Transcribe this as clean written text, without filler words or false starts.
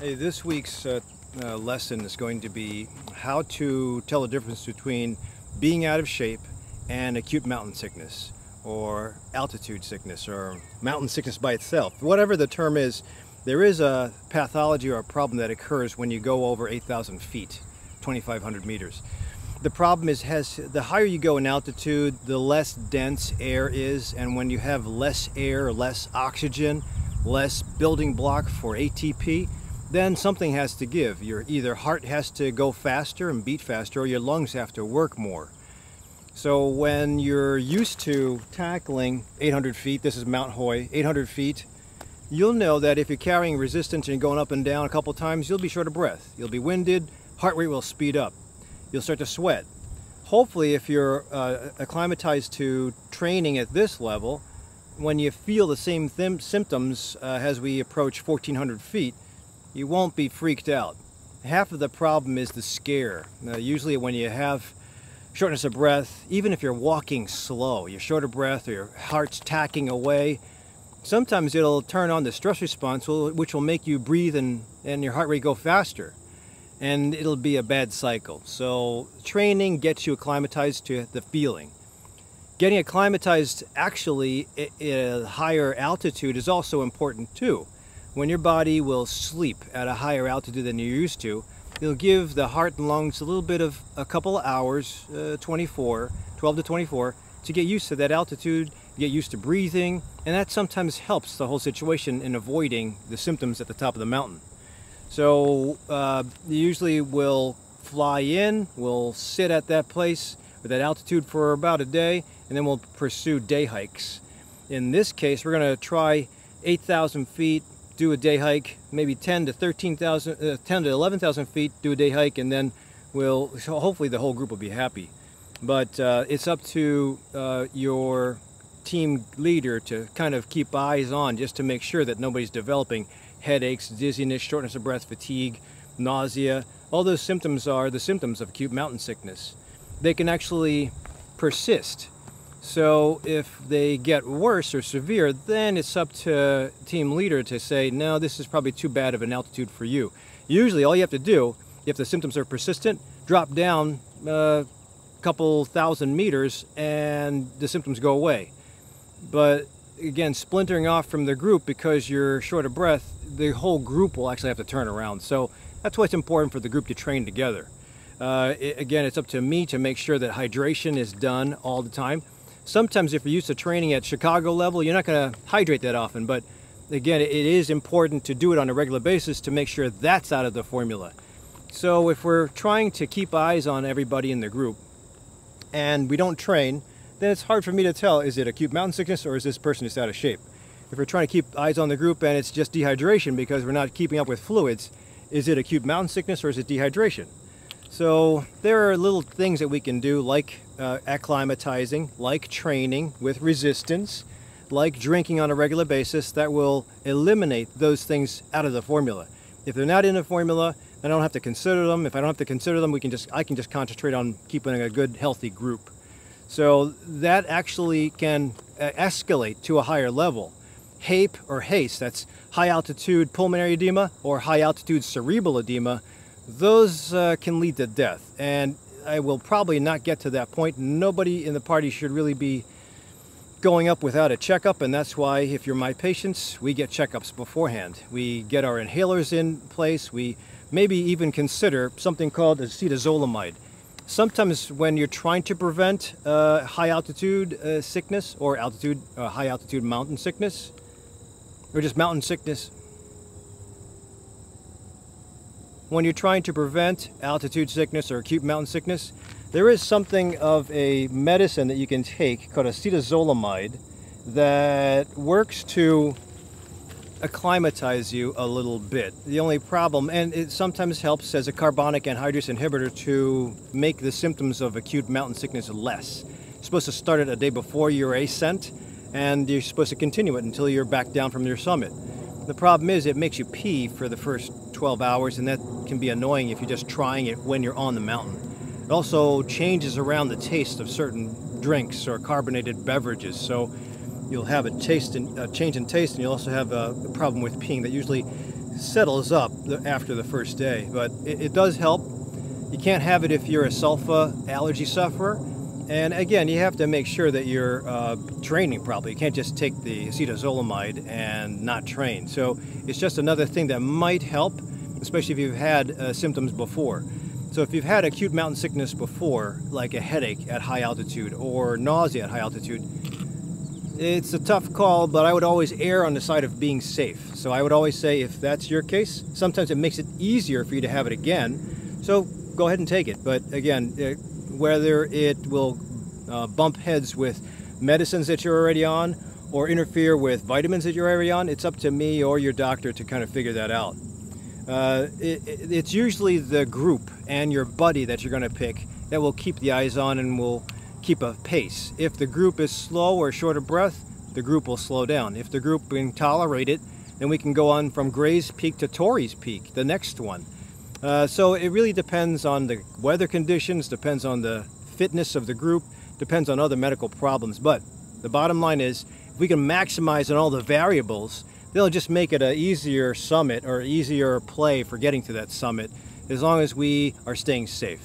Hey, this week's lesson is going to be how to tell the difference between being out of shape and acute mountain sickness, or altitude sickness, or mountain sickness by itself. Whatever the term is, there is a pathology or a problem that occurs when you go over 8,000 feet, 2,500 meters. The problem is, the higher you go in altitude, the less dense air is, and when you have less air, less oxygen, less building block for ATP, then something has to give. Your either heart has to go faster and beat faster, or your lungs have to work more. So when you're used to tackling 800 feet, this is Mount Hoy, 800 feet, you'll know that if you're carrying resistance and going up and down a couple times, you'll be short of breath. You'll be winded, heart rate will speed up. You'll start to sweat. Hopefully, if you're acclimatized to training at this level, when you feel the same symptoms as we approach 1,400 feet, you won't be freaked out. Half of the problem is the scare. Usually when you have shortness of breath, even if you're walking slow, you're short of breath or your heart's tacking away, sometimes it'll turn on the stress response, which will make you breathe and your heart rate go faster. And it'll be a bad cycle. So training gets you acclimatized to the feeling. Getting acclimatized actually at a higher altitude is also important too. When your body will sleep at a higher altitude than you're used to, it'll give the heart and lungs a little bit of a couple of hours, 12 to 24, to get used to that altitude, get used to breathing, and that sometimes helps the whole situation in avoiding the symptoms at the top of the mountain. So you usually will fly in, we'll sit at that place with that altitude for about a day, and then we'll pursue day hikes. In this case, we're going to try 8,000 feet, do a day hike, maybe 10 to 11,000 feet, do a day hike, and then hopefully the whole group will be happy. But it's up to your team leader to kind of keep eyes on, just to make sure that nobody's developing headaches, dizziness, shortness of breath, fatigue, nausea. All those symptoms are the symptoms of acute mountain sickness. They can actually persist. So if they get worse or severe, then it's up to team leader to say, no, this is probably too bad of an altitude for you. Usually all you have to do, if the symptoms are persistent, drop down a couple thousand meters and the symptoms go away. But again, splintering off from the group because you're short of breath, the whole group will actually have to turn around. So that's why it's important for the group to train together. Again, it's up to me to make sure that hydration is done all the time. Sometimes if you're used to training at Chicago level, you're not going to hydrate that often, but again, it is important to do it on a regular basis to make sure that's out of the formula. So if we're trying to keep eyes on everybody in the group and we don't train, then it's hard for me to tell, is it acute mountain sickness or is this person just out of shape? If we're trying to keep eyes on the group and it's just dehydration because we're not keeping up with fluids, is it acute mountain sickness or is it dehydration? So there are little things that we can do, like acclimatizing, like training with resistance, like drinking on a regular basis, that will eliminate those things out of the formula. If they're not in the formula, I don't have to consider them. If I don't have to consider them, I can just concentrate on keeping a good, healthy group. So that actually can escalate to a higher level. HAPE or HACE, that's high altitude pulmonary edema or high altitude cerebral edema, those can lead to death. And I will probably not get to that point. Nobody in the party should really be going up without a checkup, and that's why, if you're my patients, we get checkups beforehand. We get our inhalers in place. We maybe even consider something called acetazolamide. Sometimes when you're trying to prevent high altitude sickness or high altitude mountain sickness, or just mountain sickness, when you're trying to prevent altitude sickness or acute mountain sickness, there is something of a medicine that you can take called acetazolamide that works to acclimatize you a little bit. The only problem, and it sometimes helps as a carbonic anhydrase inhibitor to make the symptoms of acute mountain sickness less. You're supposed to start it a day before your ascent, and you're supposed to continue it until you're back down from your summit. The problem is it makes you pee for the first 12 hours, and that can be annoying if you're just trying it when you're on the mountain. It also changes around the taste of certain drinks or carbonated beverages, so you'll have a change in taste, and you'll also have a problem with peeing that usually settles up after the first day, but it does help. You can't have it if you're a sulfa allergy sufferer. And again, you have to make sure that you're training properly. You can't just take the acetazolamide and not train. So it's just another thing that might help, especially if you've had symptoms before. So if you've had acute mountain sickness before, like a headache at high altitude or nausea at high altitude, it's a tough call, but I would always err on the side of being safe. So I would always say, if that's your case, sometimes it makes it easier for you to have it again. So go ahead and take it. But again, whether it will bump heads with medicines that you're already on or interfere with vitamins that you're already on, it's up to me or your doctor to kind of figure that out. It's usually the group and your buddy that you're going to pick that will keep the eyes on and will keep a pace. If the group is slow or short of breath, the group will slow down. If the group can tolerate it, then we can go on from Gray's Peak to Torrey's Peak, the next one. So it really depends on the weather conditions, depends on the fitness of the group, depends on other medical problems. But the bottom line is, if we can maximize on all the variables, they'll just make it an easier summit or easier play for getting to that summit, as long as we are staying safe.